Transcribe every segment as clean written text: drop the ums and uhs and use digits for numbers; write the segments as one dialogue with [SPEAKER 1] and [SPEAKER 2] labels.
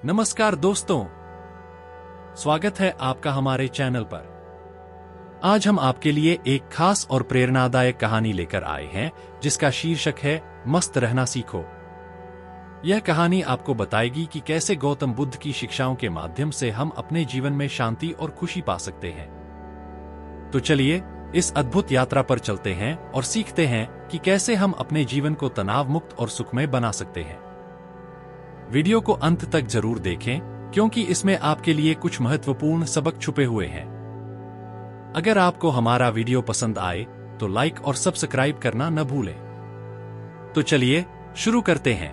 [SPEAKER 1] नमस्कार दोस्तों, स्वागत है आपका हमारे चैनल पर। आज हम आपके लिए एक खास और प्रेरणादायक कहानी लेकर आए हैं जिसका शीर्षक है मस्त रहना सीखो। यह कहानी आपको बताएगी कि कैसे गौतम बुद्ध की शिक्षाओं के माध्यम से हम अपने जीवन में शांति और खुशी पा सकते हैं। तो चलिए इस अद्भुत यात्रा पर चलते हैं और सीखते हैं कि कैसे हम अपने जीवन को तनाव मुक्त और सुखमय बना सकते हैं। वीडियो को अंत तक जरूर देखें क्योंकि इसमें आपके लिए कुछ महत्वपूर्ण सबक छुपे हुए हैं। अगर आपको हमारा वीडियो पसंद आए तो लाइक और सब्सक्राइब करना न भूलें। तो चलिए शुरू करते हैं।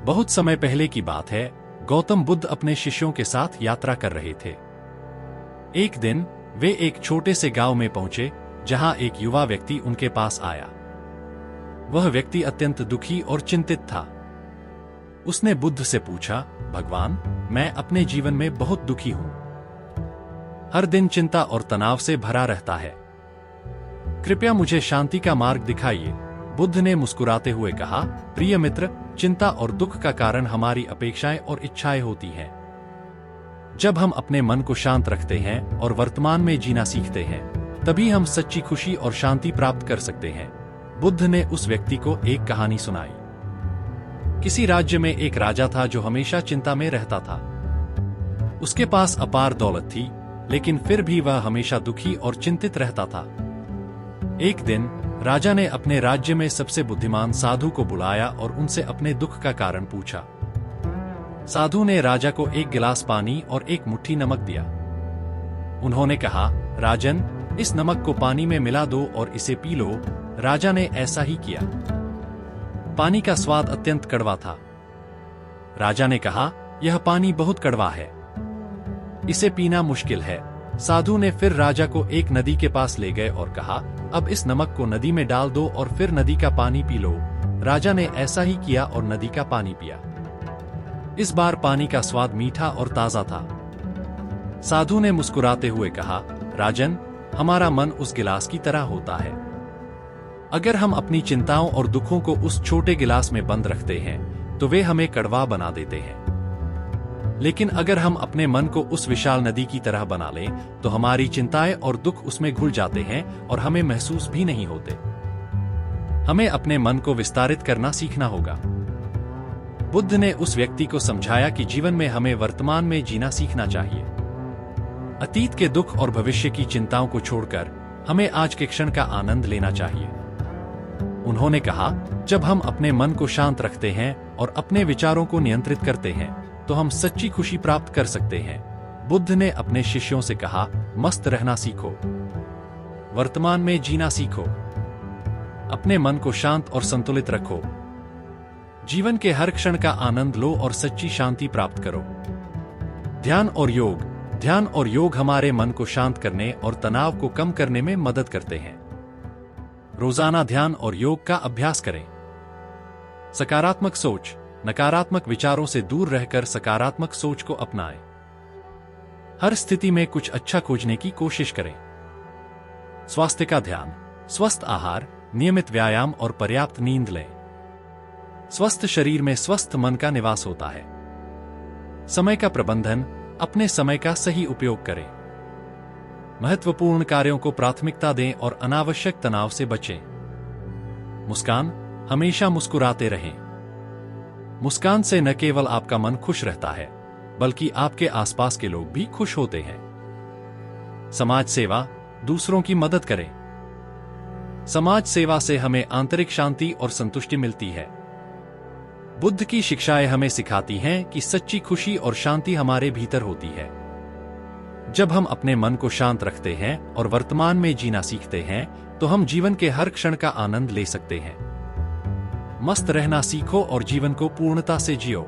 [SPEAKER 1] बहुत समय पहले की बात है, गौतम बुद्ध अपने शिष्यों के साथ यात्रा कर रहे थे। एक दिन वे एक छोटे से गांव में पहुंचे जहां एक युवा व्यक्ति उनके पास आया। वह व्यक्ति अत्यंत दुखी और चिंतित था। उसने बुद्ध से पूछा, भगवान, मैं अपने जीवन में बहुत दुखी हूं। हर दिन चिंता और तनाव से भरा रहता है। कृपया मुझे शांति का मार्ग दिखाइए। बुद्ध ने मुस्कुराते हुए कहा, प्रिय मित्र, चिंता और दुख का कारण हमारी अपेक्षाएं और इच्छाएं होती हैं। जब हम अपने मन को शांत रखते हैं और वर्तमान में जीना सीखते हैं, तभी हम सच्ची खुशी और शांति प्राप्त कर सकते हैं। बुद्ध ने उस व्यक्ति को एक कहानी सुनाई। किसी राज्य में एक राजा था जो हमेशा चिंता में रहता था। उसके पास अपार दौलत थी, लेकिन फिर भी वह हमेशा दुखी और चिंतित रहता था। एक दिन राजा ने अपने राज्य में सबसे बुद्धिमान साधु को बुलाया और उनसे अपने दुख का कारण पूछा। साधु ने राजा को एक गिलास पानी और एक मुट्ठी नमक दिया। उन्होंने कहा, राजन, इस नमक को पानी में मिला दो और इसे पी लो। राजा ने ऐसा ही किया। पानी का स्वाद अत्यंत कड़वा था। राजा ने कहा, यह पानी बहुत कड़वा है, इसे पीना मुश्किल है। साधु ने फिर राजा को एक नदी के पास ले गए और कहा, अब इस नमक को नदी में डाल दो और फिर नदी का पानी पी लो। राजा ने ऐसा ही किया और नदी का पानी पिया। इस बार पानी का स्वाद मीठा और ताजा था। साधु ने मुस्कुराते हुए कहा, राजन, हमारा मन उस गिलास की तरह होता है। अगर हम अपनी चिंताओं और दुखों को उस छोटे गिलास में बंद रखते हैं तो वे हमें कड़वा बना देते हैं। लेकिन अगर हम अपने मन को उस विशाल नदी की तरह बना लें तो हमारी चिंताएं और दुख उसमें घुल जाते हैं और हमें महसूस भी नहीं होते। हमें अपने मन को विस्तारित करना सीखना होगा। बुद्ध ने उस व्यक्ति को समझाया कि जीवन में हमें वर्तमान में जीना सीखना चाहिए। अतीत के दुख और भविष्य की चिंताओं को छोड़कर हमें आज के क्षण का आनंद लेना चाहिए। उन्होंने कहा, जब हम अपने मन को शांत रखते हैं और अपने विचारों को नियंत्रित करते हैं तो हम सच्ची खुशी प्राप्त कर सकते हैं। बुद्ध ने अपने शिष्यों से कहा, मस्त रहना सीखो, वर्तमान में जीना सीखो, अपने मन को शांत और संतुलित रखो, जीवन के हर क्षण का आनंद लो और सच्ची शांति प्राप्त करो। ध्यान और योग हमारे मन को शांत करने और तनाव को कम करने में मदद करते हैं। रोजाना ध्यान और योग का अभ्यास करें। सकारात्मक सोच, नकारात्मक विचारों से दूर रहकर सकारात्मक सोच को अपनाएं। हर स्थिति में कुछ अच्छा खोजने की कोशिश करें। स्वास्थ्य का ध्यान, स्वस्थ आहार, नियमित व्यायाम और पर्याप्त नींद लें। स्वस्थ शरीर में स्वस्थ मन का निवास होता है। समय का प्रबंधन, अपने समय का सही उपयोग करें। महत्वपूर्ण कार्यों को प्राथमिकता दें और अनावश्यक तनाव से बचें। मुस्कान, हमेशा मुस्कुराते रहें। मुस्कान से न केवल आपका मन खुश रहता है बल्कि आपके आसपास के लोग भी खुश होते हैं। समाज सेवा, दूसरों की मदद करें। समाज सेवा से हमें आंतरिक शांति और संतुष्टि मिलती है। बुद्ध की शिक्षाएं हमें सिखाती हैं कि सच्ची खुशी और शांति हमारे भीतर होती है। जब हम अपने मन को शांत रखते हैं और वर्तमान में जीना सीखते हैं तो हम जीवन के हर क्षण का आनंद ले सकते हैं। मस्त रहना सीखो और जीवन को पूर्णता से जियो।